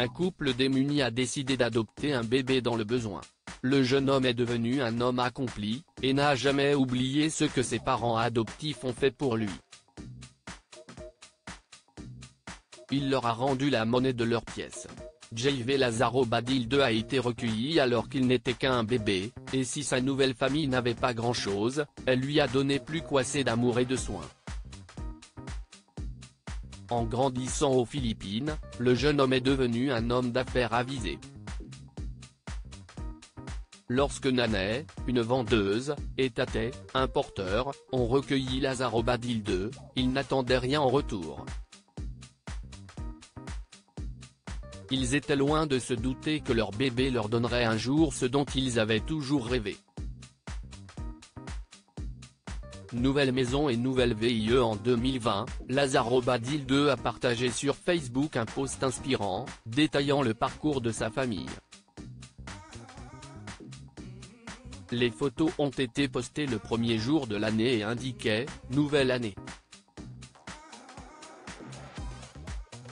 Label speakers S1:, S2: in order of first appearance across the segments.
S1: Un couple démuni a décidé d'adopter un bébé dans le besoin. Le jeune homme est devenu un homme accompli, et n'a jamais oublié ce que ses parents adoptifs ont fait pour lui. Il leur a rendu la monnaie de leurs pièces. J.V. Lazzaro Badil II a été recueilli alors qu'il n'était qu'un bébé, et si sa nouvelle famille n'avait pas grand-chose, elle lui a donné plus qu'assez d'amour et de soins. En grandissant aux Philippines, le jeune homme est devenu un homme d'affaires avisé. Lorsque Nanay, une vendeuse, et Tate, un porteur, ont recueilli Lazzaro Badil II, ils n'attendaient rien en retour. Ils étaient loin de se douter que leur bébé leur donnerait un jour ce dont ils avaient toujours rêvé. Nouvelle maison et nouvelle vie en 2020, Lazzaro Badil II a partagé sur Facebook un post inspirant, détaillant le parcours de sa famille. Les photos ont été postées le premier jour de l'année et indiquaient « Nouvelle année.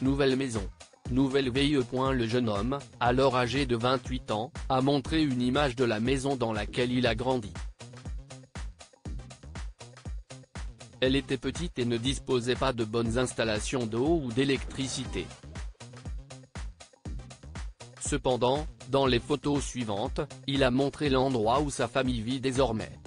S1: Nouvelle maison. Nouvelle vie. » Le jeune homme, alors âgé de 28 ans, a montré une image de la maison dans laquelle il a grandi. Elle était petite et ne disposait pas de bonnes installations d'eau ou d'électricité. Cependant, dans les photos suivantes, il a montré l'endroit où sa famille vit désormais.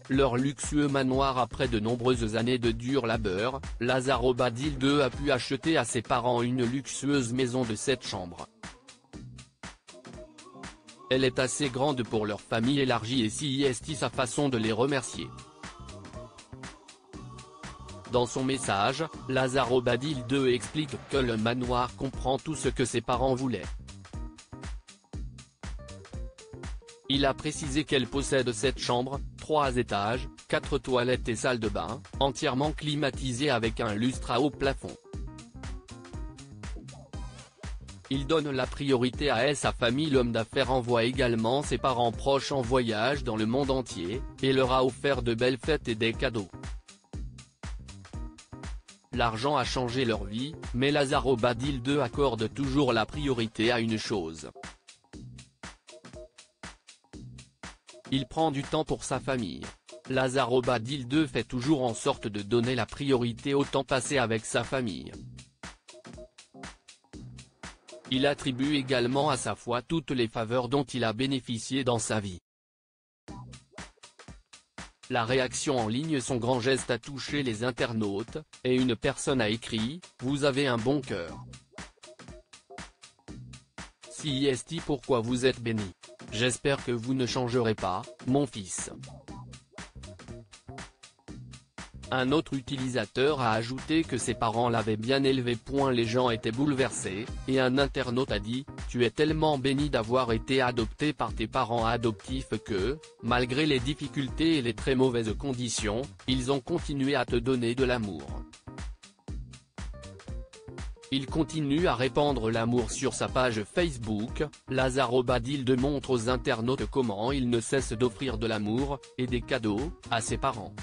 S1: Leur luxueux manoir. Après de nombreuses années de dur labeur, Lazzaro Badil II a pu acheter à ses parents une luxueuse maison de 7 chambres. Elle est assez grande pour leur famille élargie et c'est sa façon de les remercier. Dans son message, Lazzaro Badil II explique que le manoir comprend tout ce que ses parents voulaient. Il a précisé qu'elle possède 7 chambres, 3 étages, 4 toilettes et salle de bain, entièrement climatisées avec un lustre à haut plafond. Il donne la priorité à sa famille. L'homme d'affaires envoie également ses parents proches en voyage dans le monde entier, et leur a offert de belles fêtes et des cadeaux. L'argent a changé leur vie, mais Lazzaro Badil II accorde toujours la priorité à une chose. Il prend du temps pour sa famille. Lazzaro Badil II fait toujours en sorte de donner la priorité au temps passé avec sa famille. Il attribue également à sa foi toutes les faveurs dont il a bénéficié dans sa vie. La réaction en ligne. Son grand geste a touché les internautes, et une personne a écrit « Vous avez un bon cœur. C'est pourquoi vous êtes béni. J'espère que vous ne changerez pas, mon fils. » Un autre utilisateur a ajouté que ses parents l'avaient bien élevé. Les gens étaient bouleversés, et un internaute a dit « Tu es tellement béni d'avoir été adopté par tes parents adoptifs que, malgré les difficultés et les très mauvaises conditions, ils ont continué à te donner de l'amour. » Il continue à répandre l'amour sur sa page Facebook. Lazzaro Badil II montre aux internautes comment il ne cesse d'offrir de l'amour, et des cadeaux, à ses parents.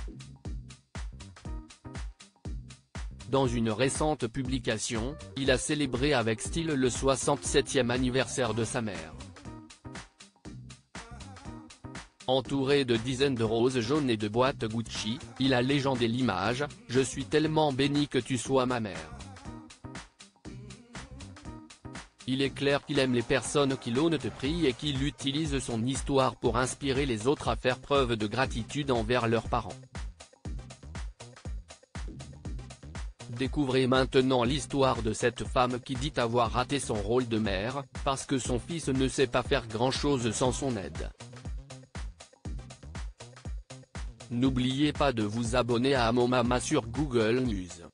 S1: Dans une récente publication, il a célébré avec style le 67e anniversaire de sa mère. Entouré de dizaines de roses jaunes et de boîtes Gucci, il a légendé l'image « Je suis tellement béni que tu sois ma mère ». Il est clair qu'il aime les personnes qui l'ont de prix et qu'il utilise son histoire pour inspirer les autres à faire preuve de gratitude envers leurs parents. Découvrez maintenant l'histoire de cette femme qui dit avoir raté son rôle de mère, parce que son fils ne sait pas faire grand-chose sans son aide. N'oubliez pas de vous abonner à Amomama sur Google News.